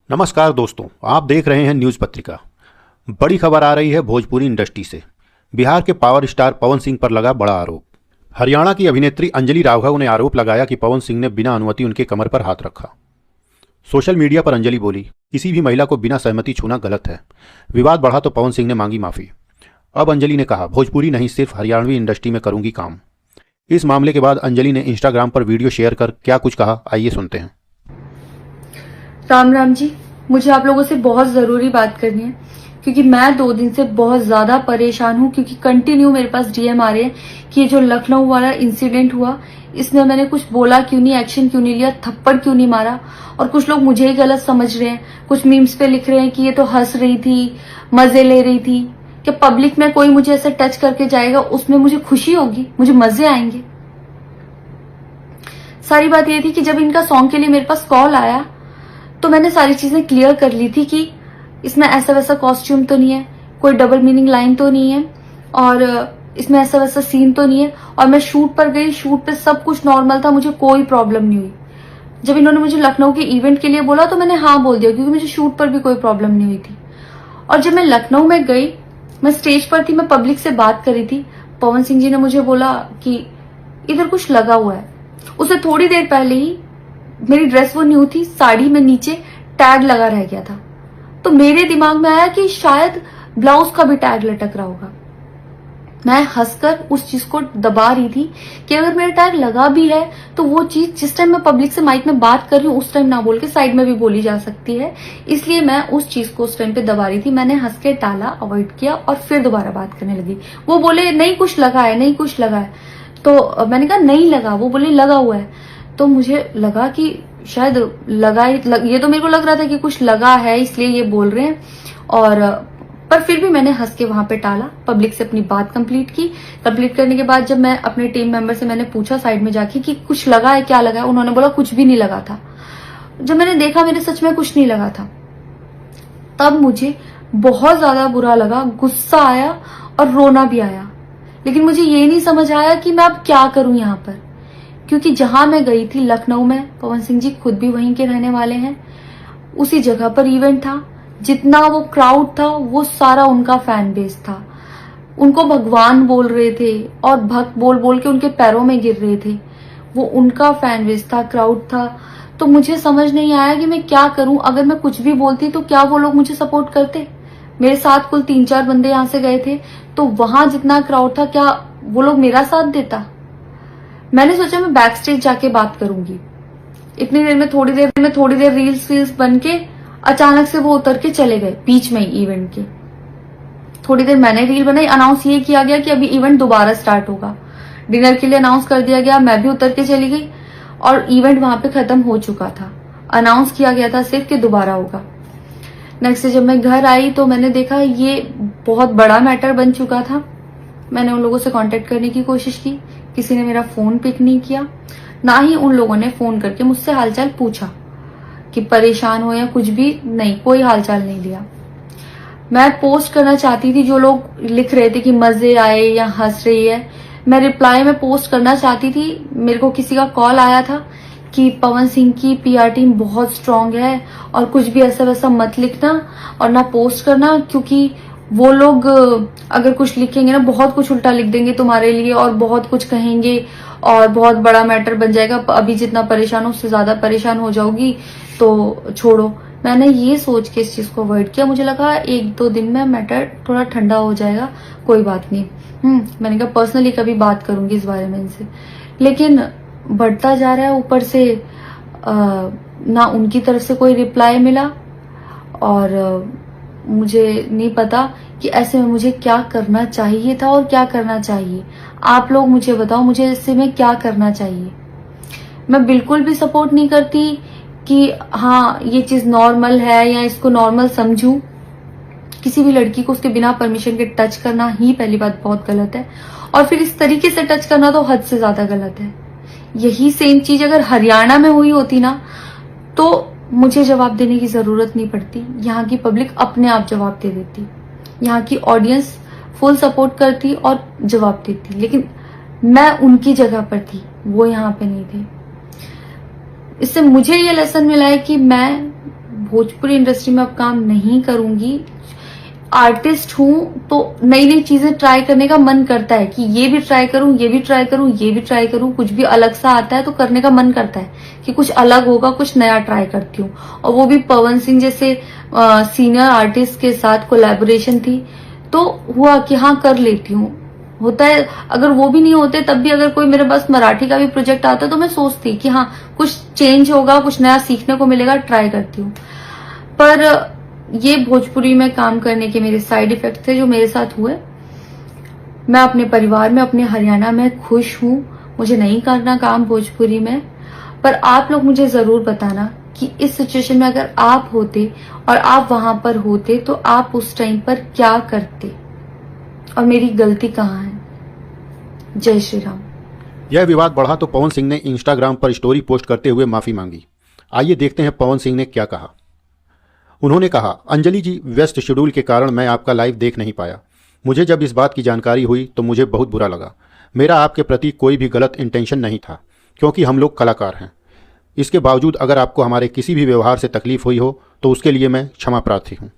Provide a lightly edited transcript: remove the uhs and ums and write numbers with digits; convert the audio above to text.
नमस्कार दोस्तों, आप देख रहे हैं न्यूज़ पत्रिका। बड़ी खबर आ रही है भोजपुरी इंडस्ट्री से। बिहार के पावर स्टार पवन सिंह पर लगा बड़ा आरोप। हरियाणा की अभिनेत्री अंजलि राघव ने आरोप लगाया कि पवन सिंह ने बिना अनुमति उनके कमर पर हाथ रखा। सोशल मीडिया पर अंजलि बोली, किसी भी महिला को बिना सहमति छूना गलत है। विवाद बढ़ा तो पवन सिंह ने मांगी माफी। अब अंजलि ने कहा, भोजपुरी नहीं सिर्फ हरियाणवी इंडस्ट्री में करूंगी काम। इस मामले के बाद अंजलि ने इंस्टाग्राम पर वीडियो शेयर कर क्या कुछ कहा, आइए सुनते हैं। राम राम जी, मुझे आप लोगों से बहुत ज़रूरी बात करनी है क्योंकि मैं 2 दिन से बहुत ज़्यादा परेशान हूँ क्योंकि कंटिन्यू मेरे पास डीएम आ रहे हैं कि ये जो लखनऊ वाला इंसिडेंट हुआ इसमें मैंने कुछ बोला क्यों नहीं, एक्शन क्यों नहीं लिया, थप्पड़ क्यों नहीं मारा। और कुछ लोग मुझे ही गलत समझ रहे हैं, कुछ मीम्स पे लिख रहे हैं कि ये तो हंस रही थी, मजे ले रही थी। कि पब्लिक में कोई मुझे ऐसे टच करके जाएगा उसमें मुझे खुशी होगी, मुझे मजे आएंगे। सारी बात ये थी कि जब इनका सॉन्ग के लिए मेरे पास कॉल आया तो मैंने सारी चीजें क्लियर कर ली थी कि इसमें ऐसा वैसा कॉस्ट्यूम तो नहीं है, कोई डबल मीनिंग लाइन तो नहीं है और इसमें ऐसा वैसा सीन तो नहीं है। और मैं शूट पर गई, शूट पे सब कुछ नॉर्मल था, मुझे कोई प्रॉब्लम नहीं हुई। जब इन्होंने मुझे लखनऊ के इवेंट के लिए बोला तो मैंने हाँ बोल दिया क्योंकि मुझे शूट पर भी कोई प्रॉब्लम नहीं हुई थी। और जब मैं लखनऊ में गई, मैं स्टेज पर थी, मैं पब्लिक से बात करी थी, पवन सिंह जी ने मुझे बोला कि इधर कुछ लगा हुआ है। उससे थोड़ी देर पहले ही मेरी ड्रेस वो न्यू थी, साड़ी में नीचे टैग लगा रह गया था। तो मेरे दिमाग में आया कि शायद ब्लाउज का भी टैग लटक रहा होगा। मैं हंसकर उस चीज को दबा रही थी कि अगर मेरा टैग लगा भी है तो वो चीज जिस टाइम मैं पब्लिक से माइक में बात कर रही हूँ उस टाइम ना बोल के साइड में भी बोली जा सकती है, इसलिए मैं उस चीज को उस टाइम पे दबा रही थी। मैंने हंस के टाला, अवॉइड किया और फिर दोबारा बात करने लगी। वो बोले नहीं कुछ लगा है, नहीं कुछ लगा है। तो मैंने कहा नहीं लगा, वो बोले लगा हुआ है। तो मुझे लगा कि शायद ये तो मेरे को लग रहा था कि कुछ लगा है इसलिए ये बोल रहे हैं। और पर फिर भी मैंने हंस के वहां पे टाला, पब्लिक से अपनी बात कंप्लीट की। कंप्लीट करने के बाद जब मैं अपने टीम मेंबर से मैंने पूछा साइड में जाके कि कुछ लगा है, क्या लगा है, उन्होंने बोला कुछ भी नहीं लगा था। जब मैंने देखा मेरे सच में कुछ नहीं लगा था, तब मुझे बहुत ज्यादा बुरा लगा, गुस्सा आया और रोना भी आया। लेकिन मुझे ये नहीं समझ आया कि मैं अब क्या करूं यहाँ पर, क्योंकि जहां मैं गई थी लखनऊ में, पवन सिंह जी खुद भी वहीं के रहने वाले हैं, उसी जगह पर इवेंट था। जितना वो क्राउड था वो सारा उनका फैन बेस था। उनको भगवान बोल रहे थे और भक्त बोल बोल के उनके पैरों में गिर रहे थे। वो उनका फैन बेस था, क्राउड था। तो मुझे समझ नहीं आया कि मैं क्या करूं। अगर मैं कुछ भी बोलती तो क्या वो लोग मुझे सपोर्ट करते। मेरे साथ कुल 3-4 बंदे यहाँ से गए थे, तो वहां जितना क्राउड था क्या वो लोग मेरा साथ देता। मैंने सोचा मैं बैक स्टेज जाके बात करूंगी। इतनी देर में थोड़ी देर रील्स बन के अचानक से वो उतर के चले गए बीच में ही इवेंट के। थोड़ी देर मैंने रील बनाई, अनाउंस ये किया गया कि अभी इवेंट दोबारा स्टार्ट होगा। डिनर के लिए अनाउंस कर दिया गया, मैं भी उतर के चली गई और इवेंट वहां पे खत्म हो चुका था। अनाउंस किया गया था सिर्फ कि दोबारा होगा। नेक्स्ट जब मैं घर आई तो मैंने देखा ये बहुत बड़ा मैटर बन चुका था। मैंने उन लोगों से कांटेक्ट करने की कोशिश की, किसी ने मेरा फोन पिक नहीं किया, ना ही उन लोगों ने फोन करके मुझसे हालचाल पूछा कि परेशान हो या कुछ भी, नहीं, कोई हालचाल नहीं लिया। मैं पोस्ट करना चाहती थी, जो लोग लिख रहे थे कि मजे आए या हंस रही है, मैं रिप्लाई में पोस्ट करना चाहती थी। मेरे को किसी का कॉल आया था कि पवन सिंह की पीआर टीम बहुत स्ट्रांग है और कुछ भी ऐसा वैसा मत लिखना और ना पोस्ट करना, क्योंकि वो लोग अगर कुछ लिखेंगे ना बहुत कुछ उल्टा लिख देंगे तुम्हारे लिए और बहुत कुछ कहेंगे और बहुत बड़ा मैटर बन जाएगा। अभी जितना परेशान हो उससे ज्यादा परेशान हो जाओगी, तो छोड़ो। मैंने ये सोच के इस चीज को अवॉइड किया। मुझे लगा 1-2 दिन में मैटर थोड़ा ठंडा हो जाएगा, कोई बात नहीं। मैंने कहा पर्सनली कभी बात करूंगी इस बारे में इनसे। लेकिन बढ़ता जा रहा है, ऊपर से ना उनकी तरफ से कोई रिप्लाई मिला और मुझे नहीं पता कि ऐसे में मुझे क्या करना चाहिए था और क्या करना चाहिए। आप लोग मुझे बताओ, मुझे ऐसे में क्या करना चाहिए। मैं बिल्कुल भी सपोर्ट नहीं करती कि हाँ ये चीज नॉर्मल है या इसको नॉर्मल समझूं। किसी भी लड़की को उसके बिना परमिशन के टच करना ही पहली बात बहुत गलत है, और फिर इस तरीके से टच करना तो हद से ज्यादा गलत है। यही सेम चीज अगर हरियाणा में हुई होती ना तो मुझे जवाब देने की जरूरत नहीं पड़ती, यहाँ की पब्लिक अपने आप जवाब दे देती, यहाँ की ऑडियंस फुल सपोर्ट करती और जवाब देती। लेकिन मैं उनकी जगह पर थी, वो यहाँ पे नहीं थे। इससे मुझे ये लेसन मिला है कि मैं भोजपुरी इंडस्ट्री में अब काम नहीं करूंगी। आर्टिस्ट हूं तो नई नई चीजें ट्राई करने का मन करता है कि ये भी ट्राई करूं, ये भी ट्राई करूं, ये भी ट्राई करूं। कुछ भी अलग सा आता है तो करने का मन करता है कि कुछ अलग होगा, कुछ नया ट्राई करती हूँ। और वो भी पवन सिंह जैसे सीनियर आर्टिस्ट के साथ कोलैबोरेशन थी तो हुआ कि हाँ कर लेती हूँ। होता है, अगर वो भी नहीं होते तब भी अगर कोई मेरे पास मराठी का भी प्रोजेक्ट आता तो मैं सोचती कि हाँ कुछ चेंज होगा, कुछ नया सीखने को मिलेगा, ट्राई करती हूँ। पर ये भोजपुरी में काम करने के मेरे साइड इफेक्ट थे जो मेरे साथ हुए। मैं अपने परिवार में, अपने हरियाणा में खुश हूं। मुझे नहीं करना काम भोजपुरी में। पर आप लोग मुझे जरूर बताना कि इस सिचुएशन में अगर आप होते और आप वहां पर होते तो आप उस टाइम पर क्या करते और मेरी गलती कहाँ है। जय श्री राम। यह विवाद बढ़ा तो पवन सिंह ने इंस्टाग्राम पर स्टोरी पोस्ट करते हुए माफी मांगी। आइए देखते हैं पवन सिंह ने क्या कहा। उन्होंने कहा, अंजलि जी, व्यस्त शेड्यूल के कारण मैं आपका लाइव देख नहीं पाया। मुझे जब इस बात की जानकारी हुई तो मुझे बहुत बुरा लगा। मेरा आपके प्रति कोई भी गलत इंटेंशन नहीं था, क्योंकि हम लोग कलाकार हैं। इसके बावजूद अगर आपको हमारे किसी भी व्यवहार से तकलीफ हुई हो तो उसके लिए मैं क्षमा प्रार्थी हूँ।